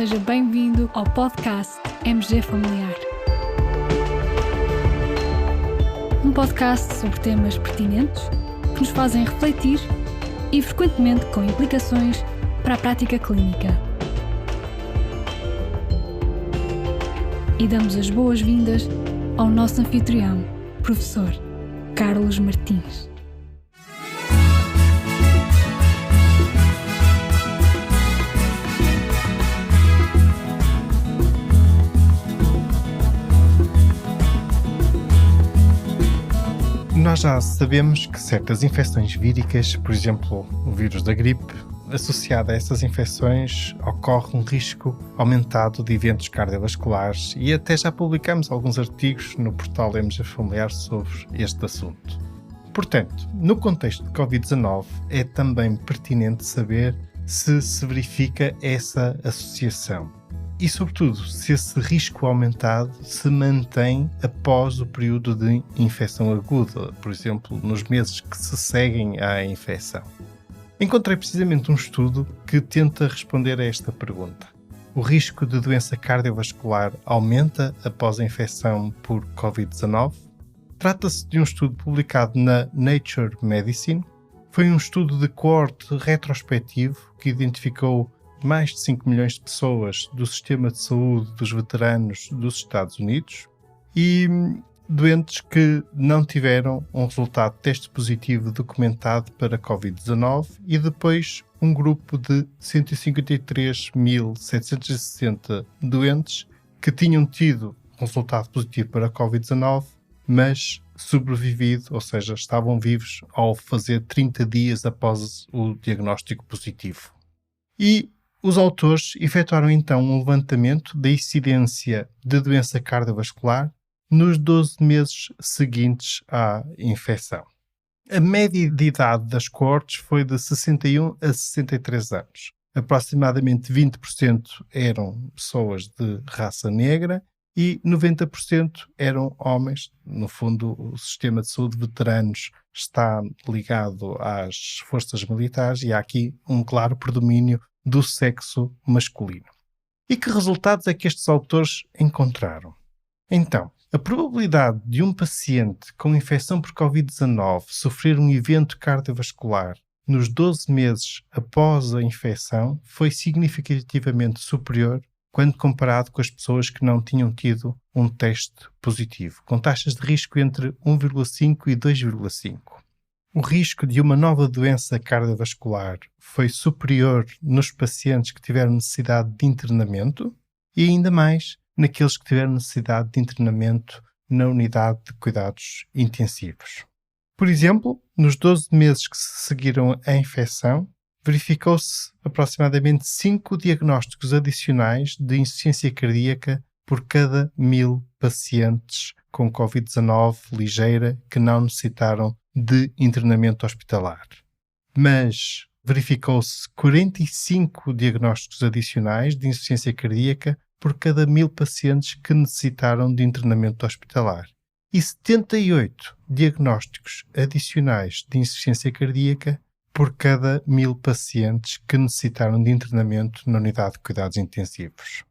seja bem-vindo ao podcast MG Familiar. Um podcast sobre temas pertinentes que nos fazem refletir e frequentemente com implicações para a prática clínica. E damos as boas-vindas ao nosso anfitrião, professor Carlos Martins. Nós já sabemos que certas infecções víricas, por exemplo, o vírus da gripe, associado a essas infecções ocorre um risco aumentado de eventos cardiovasculares e até já publicamos alguns artigos no portal MG Familiar sobre este assunto. Portanto, no contexto de Covid-19, é também pertinente saber se verifica essa associação. E, sobretudo, se esse risco aumentado se mantém após o período de infecção aguda, por exemplo, nos meses que se seguem à infecção. Encontrei precisamente um estudo que tenta responder a esta pergunta. O risco de doença cardiovascular aumenta após a infecção por Covid-19? Trata-se de um estudo publicado na Nature Medicine. Foi um estudo de coorte retrospectivo que identificou mais de 5 milhões de pessoas do sistema de saúde dos veteranos dos Estados Unidos e doentes que não tiveram um resultado de teste positivo documentado para Covid-19 e depois um grupo de 153.760 doentes que tinham tido um resultado positivo para Covid-19, mas sobrevivido, ou seja, estavam vivos ao fazer 30 dias após o diagnóstico positivo. E os autores efetuaram então um levantamento da incidência de doença cardiovascular nos 12 meses seguintes à infecção. A média de idade das coortes foi de 61 a 63 anos. Aproximadamente 20% eram pessoas de raça negra e 90% eram homens. No fundo, o sistema de saúde de veteranos está ligado às forças militares e há aqui um claro predomínio do sexo masculino. E que resultados é que estes autores encontraram? Então, a probabilidade de um paciente com infecção por Covid-19 sofrer um evento cardiovascular nos 12 meses após a infecção foi significativamente superior quando comparado com as pessoas que não tinham tido um teste positivo, com taxas de risco entre 1,5 e 2,5. O risco de uma nova doença cardiovascular foi superior nos pacientes que tiveram necessidade de internamento e ainda mais naqueles que tiveram necessidade de internamento na unidade de cuidados intensivos. Por exemplo, nos 12 meses que se seguiram à infecção, verificou-se aproximadamente 5 diagnósticos adicionais de insuficiência cardíaca por cada 1000 pacientes com Covid-19 ligeira que não necessitaram de internamento hospitalar. Mas verificou-se 45 diagnósticos adicionais de insuficiência cardíaca por cada 1000 pacientes que necessitaram de internamento hospitalar e 78 diagnósticos adicionais de insuficiência cardíaca por cada 1000 pacientes que necessitaram de internamento na unidade de cuidados intensivos.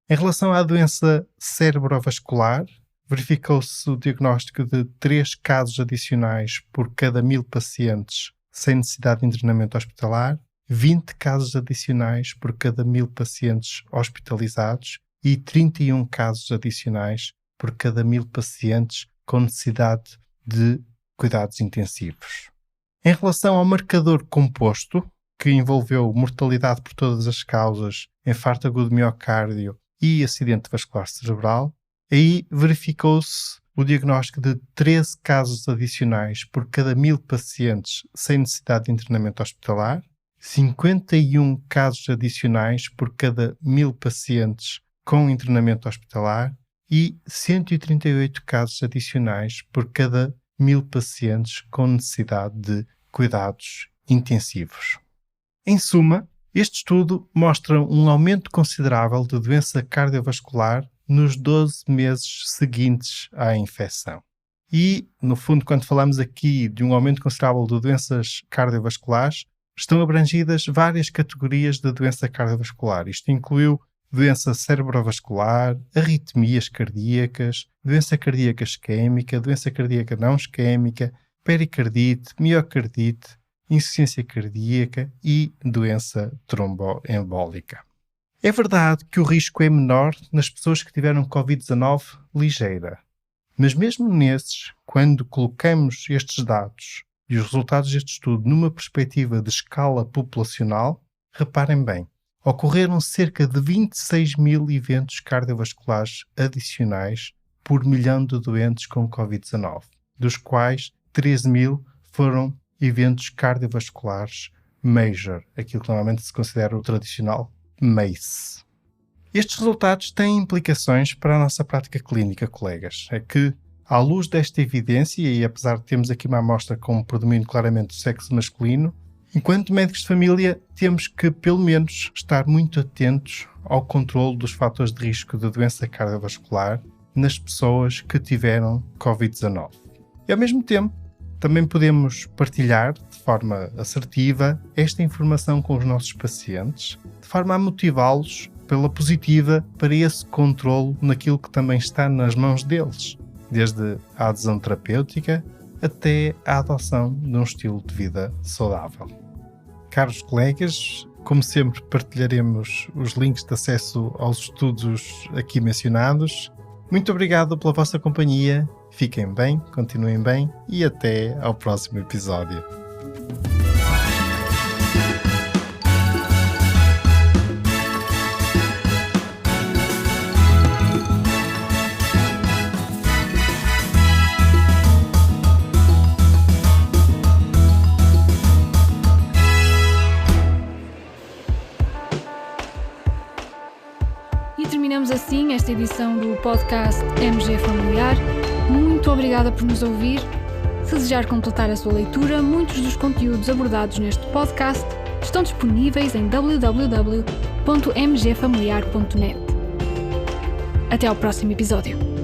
Em relação à doença cerebrovascular, verificou-se o diagnóstico de 3 casos adicionais por cada 1000 pacientes sem necessidade de internamento hospitalar, 20 casos adicionais por cada 1000 pacientes hospitalizados e 31 casos adicionais por cada 1000 pacientes com necessidade de cuidados intensivos. Em relação ao marcador composto, que envolveu mortalidade por todas as causas, infarto agudo de miocárdio e acidente vascular cerebral, aí verificou-se o diagnóstico de 13 casos adicionais por cada 1000 pacientes sem necessidade de internamento hospitalar, 51 casos adicionais por cada 1000 pacientes com internamento hospitalar e 138 casos adicionais por cada 1000 pacientes com necessidade de cuidados intensivos. Em suma, este estudo mostra um aumento considerável de doença cardiovascular nos 12 meses seguintes à infecção. E, no fundo, quando falamos aqui de um aumento considerável de doenças cardiovasculares, estão abrangidas várias categorias de doença cardiovascular. Isto incluiu doença cerebrovascular, arritmias cardíacas, doença cardíaca isquémica, doença cardíaca não isquémica, pericardite, miocardite, insuficiência cardíaca e doença tromboembólica. É verdade que o risco é menor nas pessoas que tiveram Covid-19 ligeira, mas mesmo nesses, quando colocamos estes dados e os resultados deste estudo numa perspectiva de escala populacional, reparem bem, ocorreram cerca de 26 mil eventos cardiovasculares adicionais por milhão de doentes com Covid-19, dos quais 13 mil foram eventos cardiovasculares major, aquilo que normalmente se considera o tradicional MACE. Estes resultados têm implicações para a nossa prática clínica, colegas. É que, à luz desta evidência, e apesar de termos aqui uma amostra com predomínio claramente do sexo masculino, enquanto médicos de família temos que, pelo menos, estar muito atentos ao controle dos fatores de risco de doença cardiovascular nas pessoas que tiveram Covid-19. E, ao mesmo tempo, também podemos partilhar de forma assertiva esta informação com os nossos pacientes, de forma a motivá-los pela positiva para esse controle naquilo que também está nas mãos deles, desde a adesão terapêutica até a adoção de um estilo de vida saudável. Caros colegas, como sempre partilharemos os links de acesso aos estudos aqui mencionados. Muito obrigado pela vossa companhia, fiquem bem, continuem bem e até ao próximo episódio. Terminamos assim esta edição do podcast MG Familiar. Muito obrigada por nos ouvir. Se desejar completar a sua leitura, muitos dos conteúdos abordados neste podcast estão disponíveis em www.mgfamiliar.net. Até ao próximo episódio.